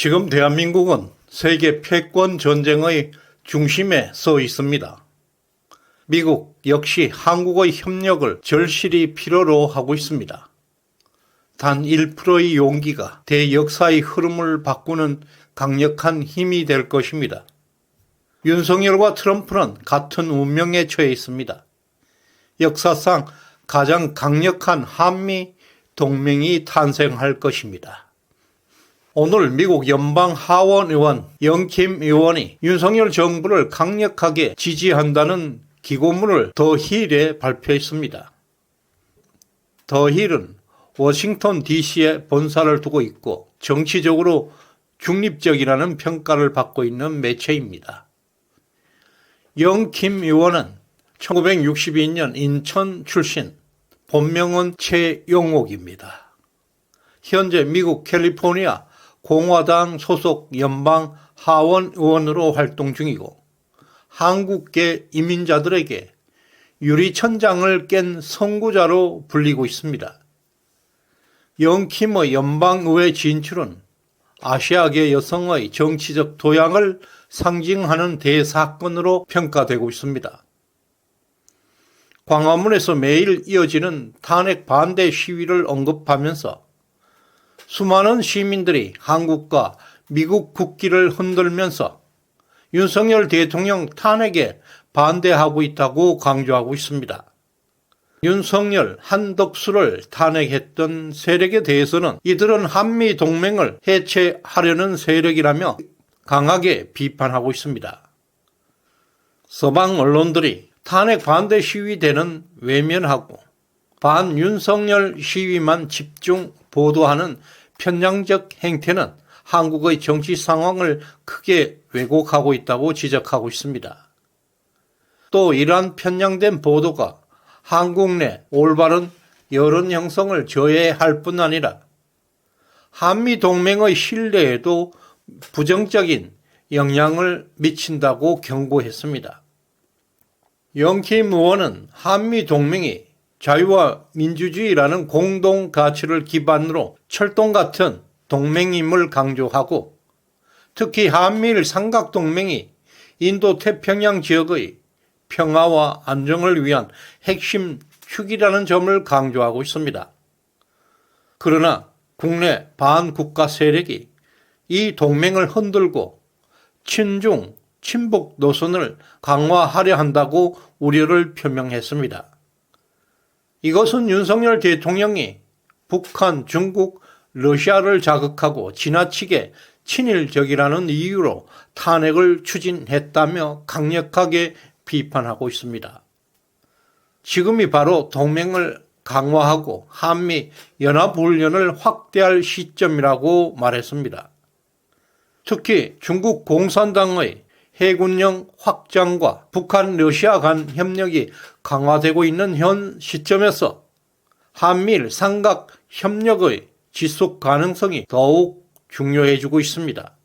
지금 대한민국은 세계 패권 전쟁의 중심에 서 있습니다. 미국 역시 한국의 협력을 절실히 필요로 하고 있습니다. 단 1%의 용기가 대역사의 흐름을 바꾸는 강력한 힘이 될 것입니다. 윤석열과 트럼프는 같은 운명에 처해 있습니다. 역사상 가장 강력한 한미 동맹이 탄생할 것입니다. 오늘 미국 연방 하원 의원 영킴 의원이 윤석열 정부를 강력하게 지지한다는 기고문을 더 힐에 발표했습니다. 더 힐은 워싱턴 DC에 본사를 두고 있고 정치적으로 중립적이라는 평가를 받고 있는 매체입니다. 영킴 의원은 1962년 인천 출신, 본명은 최용옥입니다. 현재 미국 캘리포니아 공화당 소속 연방 하원 의원으로 활동 중이고 한국계 이민자들에게 유리천장을 깬 선구자로 불리고 있습니다. 영킴의 연방의회 진출은 아시아계 여성의 정치적 도양을 상징하는 대사건으로 평가되고 있습니다. 광화문에서 매일 이어지는 탄핵 반대 시위를 언급하면서 수많은 시민들이 한국과 미국 국기를 흔들면서 윤석열 대통령 탄핵에 반대하고 있다고 강조하고 있습니다. 윤석열, 한덕수를 탄핵했던 세력에 대해서는 이들은 한미 동맹을 해체하려는 세력이라며 강하게 비판하고 있습니다. 서방 언론들이 탄핵 반대 시위대는 외면하고 반윤석열 시위만 집중 보도하는 편향적 행태는 한국의 정치 상황을 크게 왜곡하고 있다고 지적하고 있습니다. 또 이러한 편향된 보도가 한국 내 올바른 여론 형성을 저해할 뿐 아니라 한미 동맹의 신뢰에도 부정적인 영향을 미친다고 경고했습니다. 영킴 의원은 한미 동맹이 자유와 민주주의라는 공동 가치를 기반으로 철동 같은 동맹임을 강조하고 특히 한미일 삼각동맹이 인도태평양 지역의 평화와 안정을 위한 핵심 축이라는 점을 강조하고 있습니다. 그러나 국내 반국가 세력이 이 동맹을 흔들고 친중, 친북 노선을 강화하려 한다고 우려를 표명했습니다. 이것은 윤석열 대통령이 북한, 중국, 러시아를 자극하고 지나치게 친일적이라는 이유로 탄핵을 추진했다며 강력하게 비판하고 있습니다. 지금이 바로 동맹을 강화하고 한미 연합훈련을 확대할 시점이라고 말했습니다. 특히 중국 공산당의 해군령 확장과 북한, 러시아 간 협력이 강화되고 있는 현 시점에서 한미일 삼각 협력의 지속 가능성이 더욱 중요해지고 있습니다.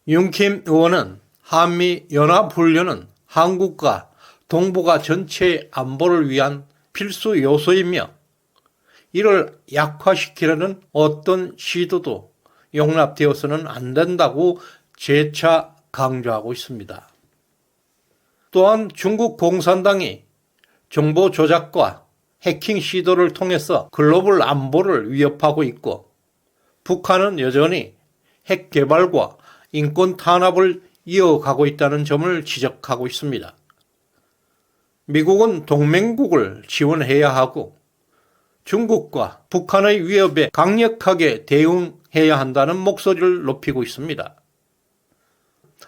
윤킴 의원은 한미 연합훈련은 한국과 동북아 전체의 안보를 위한 필수 요소이며 이를 약화시키려는 어떤 시도도 용납되어서는 안 된다고 재차 강조하고 있습니다. 또한 중국 공산당이 정보 조작과 해킹 시도를 통해서 글로벌 안보를 위협하고 있고 북한은 여전히 핵 개발과 인권 탄압을 이어가고 있다는 점을 지적하고 있습니다. 미국은 동맹국을 지원해야 하고 중국과 북한의 위협에 강력하게 대응해야 한다는 목소리를 높이고 있습니다.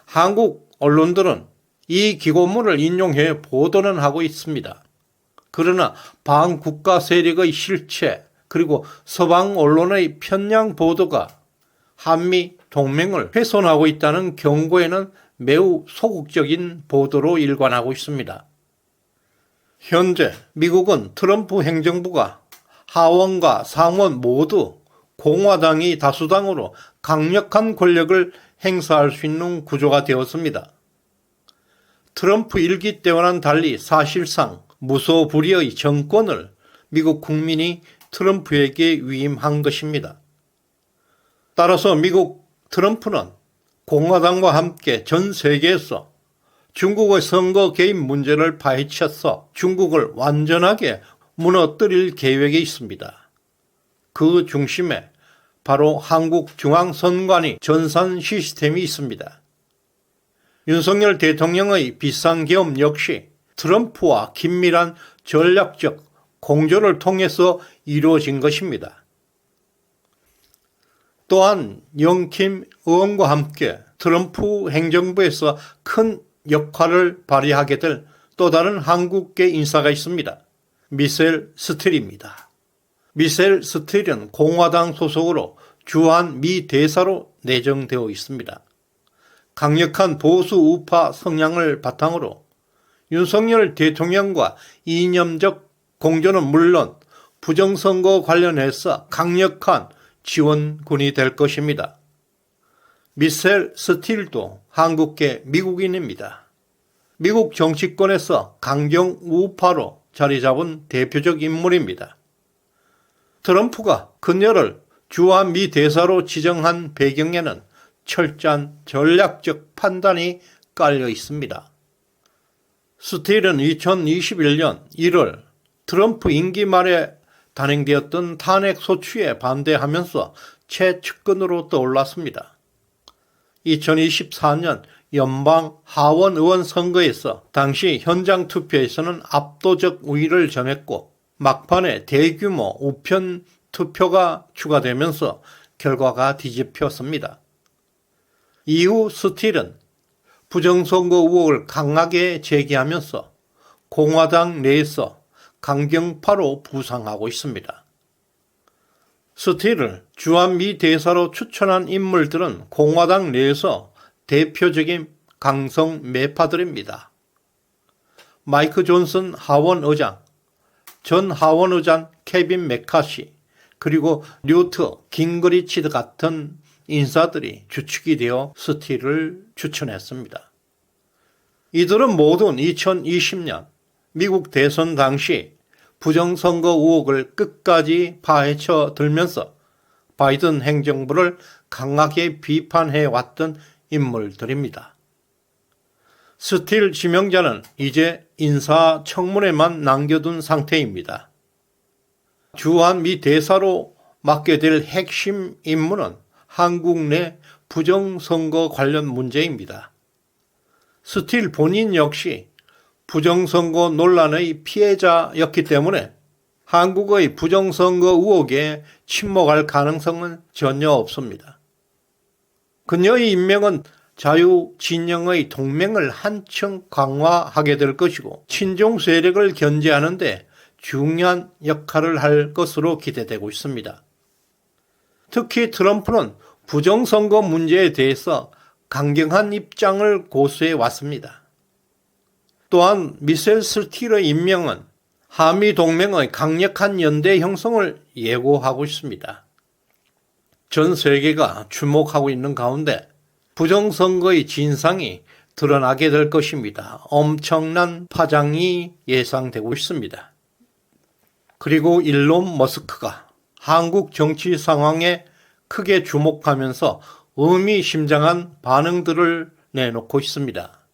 한국 언론들은 이 기고문을 인용해 보도는 하고 있습니다. 그러나 반국가 세력의 실체 그리고 서방 언론의 편향 보도가 한미 동맹을 훼손하고 있다는 경고에는 매우 소극적인 보도로 일관하고 있습니다. 현재 미국은 트럼프 행정부가 하원과 상원 모두 공화당이 다수당으로 강력한 권력을 행사할 수 있는 구조가 되었습니다. 트럼프 1기 때와는 달리 사실상 무소불위의 정권을 미국 국민이 트럼프에게 위임한 것입니다. 따라서 미국 트럼프는 공화당과 함께 전 세계에서 중국의 선거 개입 문제를 파헤쳐서 중국을 완전하게 무너뜨릴 계획이 있습니다. 그 중심에 바로 한국중앙선관위 전산 시스템이 있습니다. 윤석열 대통령의 비상계엄 역시 트럼프와 긴밀한 전략적 공조를 통해서 이루어진 것입니다. 또한 영킴 의원과 함께 트럼프 행정부에서 큰 역할을 발휘하게 될 또 다른 한국계 인사가 있습니다. 미셸 스틸입니다. 미셸 스틸은 공화당 소속으로 주한 미 대사로 내정되어 있습니다. 강력한 보수 우파 성향을 바탕으로 윤석열 대통령과 이념적 공조는 물론 부정선거 관련해서 강력한 지원군이 될 것입니다. 미셸 스틸도 한국계 미국인입니다. 미국 정치권에서 강경 우파로 자리 잡은 대표적 인물입니다. 트럼프가 그녀를 주한 미 대사로 지정한 배경에는 철저한 전략적 판단이 깔려 있습니다. 스틸은 2021년 1월 트럼프 임기 말에 단행되었던 탄핵 소추에 반대하면서 최측근으로 떠올랐습니다. 2024년 연방 하원 의원 선거에서 당시 현장 투표에서는 압도적 우위를 점했고 막판에 대규모 우편 투표가 추가되면서 결과가 뒤집혔습니다. 이후 스틸은 부정선거 의혹을 강하게 제기하면서 공화당 내에서 강경파로 부상하고 있습니다. 스틸을 주한미 대사로 추천한 인물들은 공화당 내에서 대표적인 강성 매파들입니다. 마이크 존슨 하원 의장, 전 하원 의장 케빈 메카시, 그리고 뉴트 깅그리치 같은 인사들이 주축이 되어 스틸을 추천했습니다. 이들은 모두 2020년 미국 대선 당시 부정선거 의혹을 끝까지 파헤쳐 들면서 바이든 행정부를 강하게 비판해왔던 인물들입니다. 스틸 지명자는 이제 인사청문회만 남겨둔 상태입니다. 주한 미 대사로 맡게 될 핵심 임무는 한국 내 부정선거 관련 문제입니다. 스틸 본인 역시 부정선거 논란의 피해자였기 때문에 한국의 부정선거 의혹에 침묵할 가능성은 전혀 없습니다. 그녀의 임명은 자유진영의 동맹을 한층 강화하게 될 것이고 친중 세력을 견제하는 데 중요한 역할을 할 것으로 기대되고 있습니다. 특히 트럼프는 부정선거 문제에 대해서 강경한 입장을 고수해 왔습니다. 또한 미셸 스틸의 임명은 한미 동맹의 강력한 연대 형성을 예고하고 있습니다. 전 세계가 주목하고 있는 가운데 부정선거의 진상이 드러나게 될 것입니다. 엄청난 파장이 예상되고 있습니다. 그리고 일론 머스크가 한국 정치 상황에 크게 주목하면서 의미심장한 반응들을 내놓고 있습니다.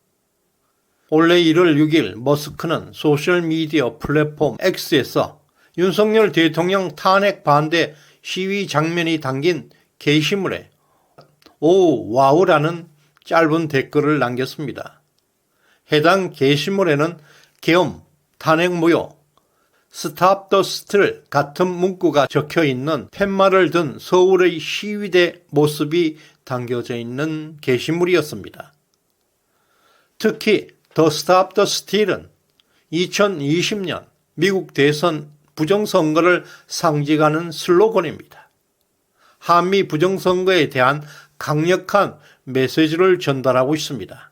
올해 1월 6일 머스크는 소셜미디어 플랫폼 X에서 윤석열 대통령 탄핵 반대 시위 장면이 담긴 게시물에 오 와우라는 짧은 댓글을 남겼습니다. 해당 게시물에는 계엄, 탄핵 무효, 스탑 더 스틸 같은 문구가 적혀있는 팻말을 든 서울의 시위대 모습이 담겨져 있는 게시물이었습니다. 특히 더 스탑 더 스틸은 2020년 미국 대선 부정선거를 상징하는 슬로건입니다. 한미 부정선거에 대한 강력한 메시지를 전달하고 있습니다.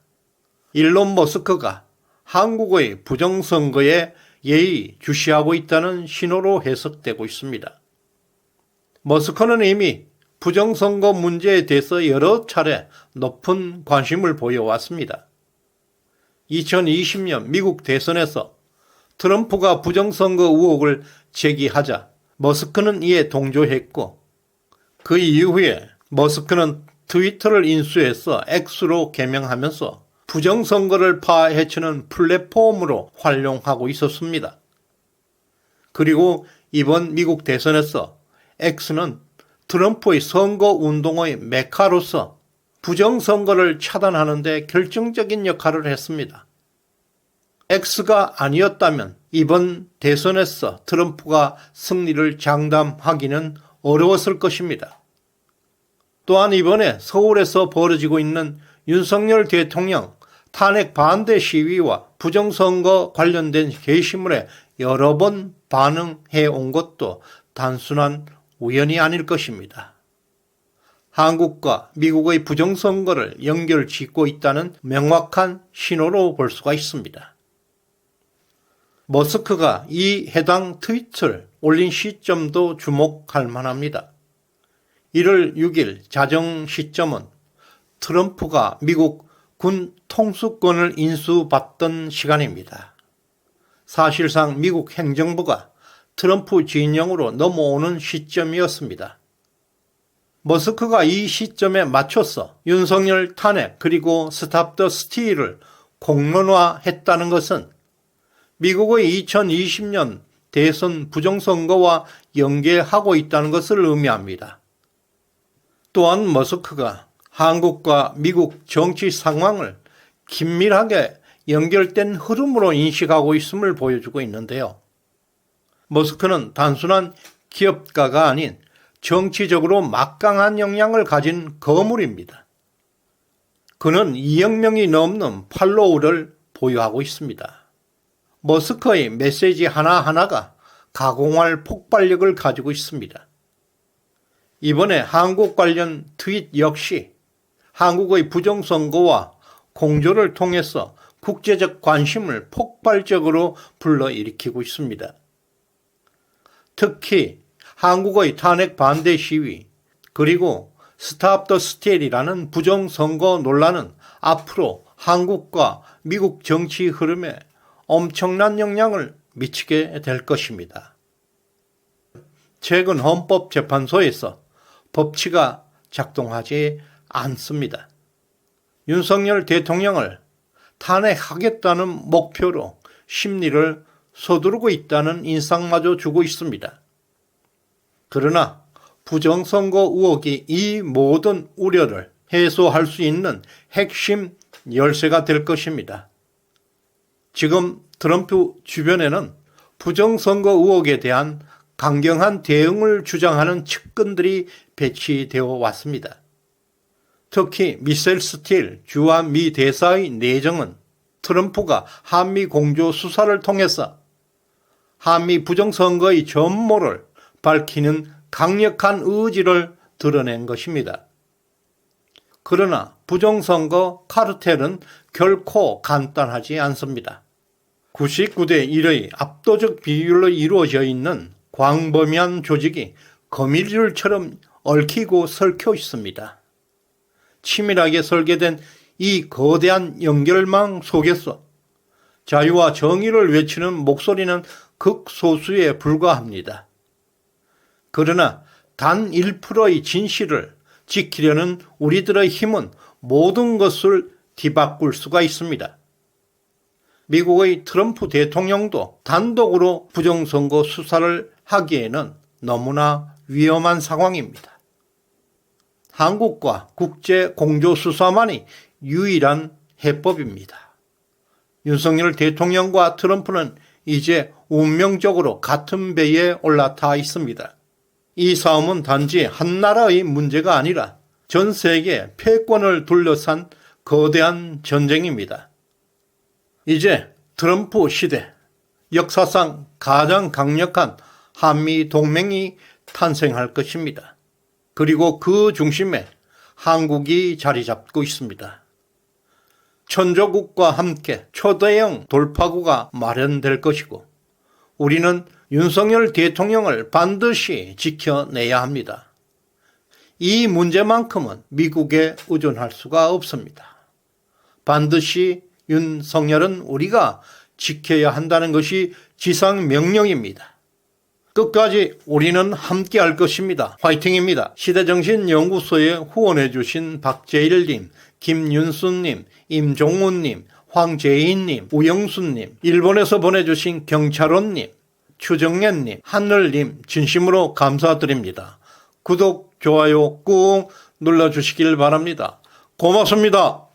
일론 머스크가 한국의 부정선거에 예의주시하고 있다는 신호로 해석되고 있습니다. 머스크는 이미 부정선거 문제에 대해서 여러 차례 높은 관심을 보여왔습니다. 2020년 미국 대선에서 트럼프가 부정선거 의혹을 제기하자 머스크는 이에 동조했고 그 이후에 머스크는 트위터를 인수해서 X로 개명하면서 부정선거를 파헤치는 플랫폼으로 활용하고 있었습니다. 그리고 이번 미국 대선에서 X는 트럼프의 선거운동의 메카로서 부정선거를 차단하는 데 결정적인 역할을 했습니다. X가 아니었다면 이번 대선에서 트럼프가 승리를 장담하기는 어려웠을 것입니다. 또한 이번에 서울에서 벌어지고 있는 윤석열 대통령 탄핵 반대 시위와 부정선거 관련된 게시물에 여러 번 반응해 온 것도 단순한 우연이 아닐 것입니다. 한국과 미국의 부정선거를 연결짓고 있다는 명확한 신호로 볼 수가 있습니다. 머스크가 이 해당 트윗을 올린 시점도 주목할 만합니다. 1월 6일 자정 시점은 트럼프가 미국 군 통수권을 인수받던 시간입니다. 사실상 미국 행정부가 트럼프 진영으로 넘어오는 시점이었습니다. 머스크가 이 시점에 맞춰서 윤석열 탄핵 그리고 스탑 더 스틸을 공론화했다는 것은 미국의 2020년 대선 부정선거와 연계하고 있다는 것을 의미합니다. 또한 머스크가 한국과 미국 정치 상황을 긴밀하게 연결된 흐름으로 인식하고 있음을 보여주고 있는데요. 머스크는 단순한 기업가가 아닌 정치적으로 막강한 역량을 가진 거물입니다. 그는 2억 명이 넘는 팔로워를 보유하고 있습니다. 머스크의 메시지 하나하나가 가공할 폭발력을 가지고 있습니다. 이번에 한국 관련 트윗 역시 한국의 부정선거와 공조를 통해서 국제적 관심을 폭발적으로 불러일으키고 있습니다. 특히 한국의 탄핵 반대 시위 그리고 스탑 더 스틸이라는 부정선거 논란은 앞으로 한국과 미국 정치 흐름에 엄청난 영향을 미치게 될 것입니다. 최근 헌법재판소에서 법치가 작동하지 않습니다. 윤석열 대통령을 탄핵하겠다는 목표로 심리를 서두르고 있다는 인상마저 주고 있습니다. 그러나 부정선거 의혹이 이 모든 우려를 해소할 수 있는 핵심 열쇠가 될 것입니다. 지금 트럼프 주변에는 부정선거 의혹에 대한 강경한 대응을 주장하는 측근들이 배치되어 왔습니다. 특히 미셸 스틸 주한 미 대사의 내정은 트럼프가 한미 공조 수사를 통해서 한미 부정선거의 전모를 밝히는 강력한 의지를 드러낸 것입니다. 그러나 부정선거 카르텔은 결코 간단하지 않습니다. 99대 1의 압도적 비율로 이루어져 있는 광범위한 조직이 거미줄처럼 얽히고 설켜 있습니다. 치밀하게 설계된 이 거대한 연결망 속에서 자유와 정의를 외치는 목소리는 극소수에 불과합니다. 그러나 단 1%의 진실을 지키려는 우리들의 힘은 모든 것을 뒤바꿀 수가 있습니다. 미국의 트럼프 대통령도 단독으로 부정선거 수사를 하기에는 너무나 위험한 상황입니다. 한국과 국제 공조 수사만이 유일한 해법입니다. 윤석열 대통령과 트럼프는 이제 운명적으로 같은 배에 올라타 있습니다. 이 싸움은 단지 한 나라의 문제가 아니라 전 세계 패권을 둘러싼 거대한 전쟁입니다. 이제 트럼프 시대, 역사상 가장 강력한 한미 동맹이 탄생할 것입니다. 그리고 그 중심에 한국이 자리 잡고 있습니다. 천조국과 함께 초대형 돌파구가 마련될 것이고 우리는 윤석열 대통령을 반드시 지켜내야 합니다. 이 문제만큼은 미국에 의존할 수가 없습니다. 반드시 윤석열은 우리가 지켜야 한다는 것이 지상명령입니다. 끝까지 우리는 함께 할 것입니다. 화이팅입니다. 시대정신연구소에 후원해주신 박재일님, 김윤수님, 임종훈님, 황재인님, 우영수님, 일본에서 보내주신 경찰원님, 추정현님, 하늘님 진심으로 감사드립니다. 구독, 좋아요 꾹 눌러주시길 바랍니다. 고맙습니다.